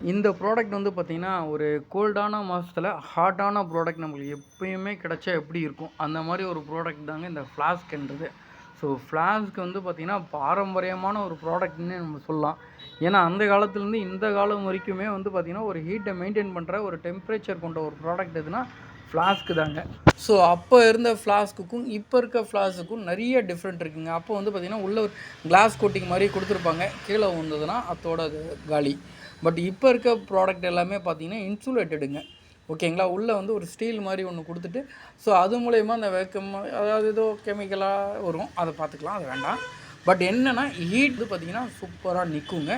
இந்த ப்ராடக்ட் வந்து பார்த்தீங்கன்னா, ஒரு கோல்டான மாசத்துல ஹாட்டான ப்ராடக்ட் நம்மளுக்கு எப்பயுமே கிடைச்சா எப்படி இருக்கும்? அந்த மாரி ஒரு ப்ராடக்ட் தாங்க இந்த ஃப்ளாஸ்க்ன்றது. ஸோ ஃப்ளாஸ்க் வந்து பார்த்தீங்கன்னா, பாரம்பரியமான ஒரு ப்ராடக்ட்ன்னே நம்ம சொல்லலாம். ஏன்னா, அந்த காலத்துலேருந்து இந்த காலம் வரைக்குமே வந்து பார்த்தீங்கன்னா, ஒரு ஹீட்ட மெயின்டெயின் பண்ற ஒரு டெம்பரேச்சர் கொண்ட ஒரு ப்ராடக்ட் எதுனா, ஃப்ளாஸ்க் தாங்க. ஸோ அப்போ இருந்த ஃப்ளாஸ்க்குக்கும், இப்போ இருக்க ஃப்ளாஸ்க்குக்கும் நெறைய டிஃப்ரெண்ட் இருக்குங்க. அப்போ வந்து பார்த்தீங்கன்னா, உள்ள ஒரு கிளாஸ் கோட்டிங் மாரி குடுத்துருப்பாங்க. கீழ விழுந்ததுன்னா அத்தோட அது காலி. பட் இப்போ இருக்க ப்ராடக்ட் எல்லாமே பார்த்தீங்கன்னா, இன்சுலேட்டடுங்க. ஓகேங்களா? உள்ள வந்து ஒரு ஸ்டீல் மாரி ஒண்ணு குடுத்துட்டு, ஸோ அது மூலியமா அந்த வேக்கம் அதாவது ஏதோ கெமிக்கலா வரும். அத பார்த்துக்கலாம். அது வேண்டாம். பட் என்னன்னா, ஹீட் வந்து பார்த்தீங்கன்னா, சூப்பரா நிக்குங்க.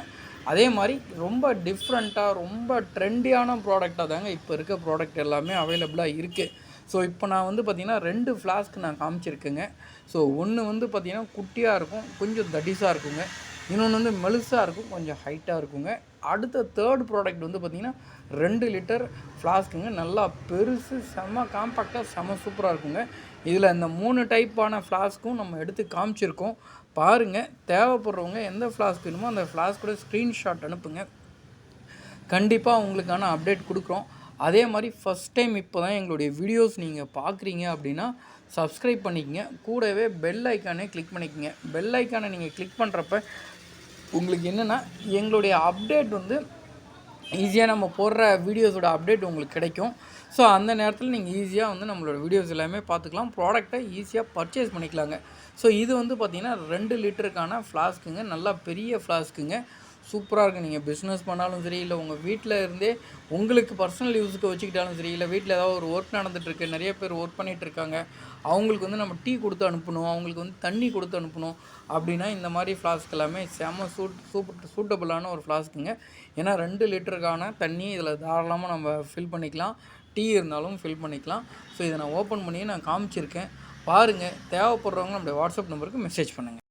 அதே மாரி ரொம்ப டிஃப்ரெண்ட்டா, ரொம்ப ட்ரெண்டியான ப்ராடக்ட்டா தாங்க இப்போ இருக்க ப்ராடக்ட் எல்லாமே அவைலபிளா இருக்கு. ஸோ இப்போ நான் வந்து பார்த்தீங்கன்னா, 2 ஃப்ளாஸ்க் நான் காமிச்சிருக்கேங்க. ஸோ ஒண்ணு வந்து பார்த்தீங்கன்னா, குட்டியா இருக்கும். கொஞ்சம் தடிசா இருக்குங்க. இன்னொன்று வந்து மெலிசா இருக்கும், கொஞ்சம் ஹைட்டாக இருக்குங்க. அடுத்த தேர்ட் ப்ராடக்ட் வந்து பார்த்திங்கன்னா 2 லிட்டர் ஃப்ளாஸ்க்குங்க. நல்லா பெருசு, செம்ம காம்பேக்டாக, செம்ம சூப்பராக இருக்குங்க. இதில் இந்த 3 டைப்பான ஃப்ளாஸ்க்கும் நம்ம எடுத்து காமிச்சிருக்கோம். பாருங்கள், தேவைப்படுறவங்க எந்த ஃப்ளாஸ்க் வேணுமோ அந்த ஃப்ளாஸ்கோட ஸ்க்ரீன்ஷாட் அனுப்புங்க. கண்டிப்பாக உங்களுக்கான அப்டேட் கொடுக்குறோம். அதே மாதிரி ஃபஸ்ட் டைம் இப்போ தான் எங்களுடைய வீடியோஸ் நீங்கள் பார்க்குறீங்க அப்படின்னா சப்ஸ்கிரைப் பண்ணிக்கங்க. கூடவே பெல் ஐக்கானே கிளிக் பண்ணிக்கங்க. பெல் ஐக்கானை நீங்கள் கிளிக் பண்ணுறப்ப உங்களுக்கு என்னென்னா எங்களுடைய அப்டேட் வந்து ஈஸியாக நம்ம போடுற வீடியோஸோட அப்டேட் உங்களுக்கு கிடைக்கும். ஸோ அந்த நேரத்தில் நீங்கள் ஈஸியாக வந்து நம்மளோட வீடியோஸ் எல்லாமே பார்த்துக்கலாம். ப்ராடக்ட்டை ஈஸியாக பர்ச்சேஸ் பண்ணிக்கலாங்க. ஸோ இது வந்து பார்த்திங்கன்னா 2 லிட்டருக்கான ஃப்ளாஸ்க்குங்க. நல்லா பெரிய ஃப்ளாஸ்க்குங்க. சூப்பராக இருக்குது. நீங்கள் பிஸ்னஸ் பண்ணாலும் சரி, இல்லை உங்கள் வீட்டில் இருந்தே உங்களுக்கு பர்சனல் யூஸுக்கு வச்சுக்கிட்டாலும் சரி, இல்லை வீட்டில் ஏதாவது ஒரு ஒர்க் நடந்துகிட்ருக்கு, நிறைய பேர் ஒர்க் பண்ணிகிட்ருக்காங்க, அவங்களுக்கு வந்து நம்ம டீ கொடுத்து அனுப்பணும், அவங்களுக்கு வந்து தண்ணி கொடுத்து அனுப்பணும் அப்படின்னா இந்த மாதிரி ஃப்ளாஸ்க் எல்லாமே செம்ம சூட்டபுளான ஒரு ஃப்ளாஸ்க்குங்க. ஏன்னா 2 லிட்டருக்கான தண்ணி இதில் தாராளமாக நம்ம ஃபில் பண்ணிக்கலாம். டீ இருந்தாலும் ஃபில் பண்ணிக்கலாம். ஸோ இதை நான் ஓப்பன் பண்ணி நான் காமிச்சிருக்கேன். பாருங்கள், தேவைப்படுறவங்க நம்முடைய வாட்ஸ்அப் நம்பருக்கு மெசேஜ் பண்ணுங்கள்.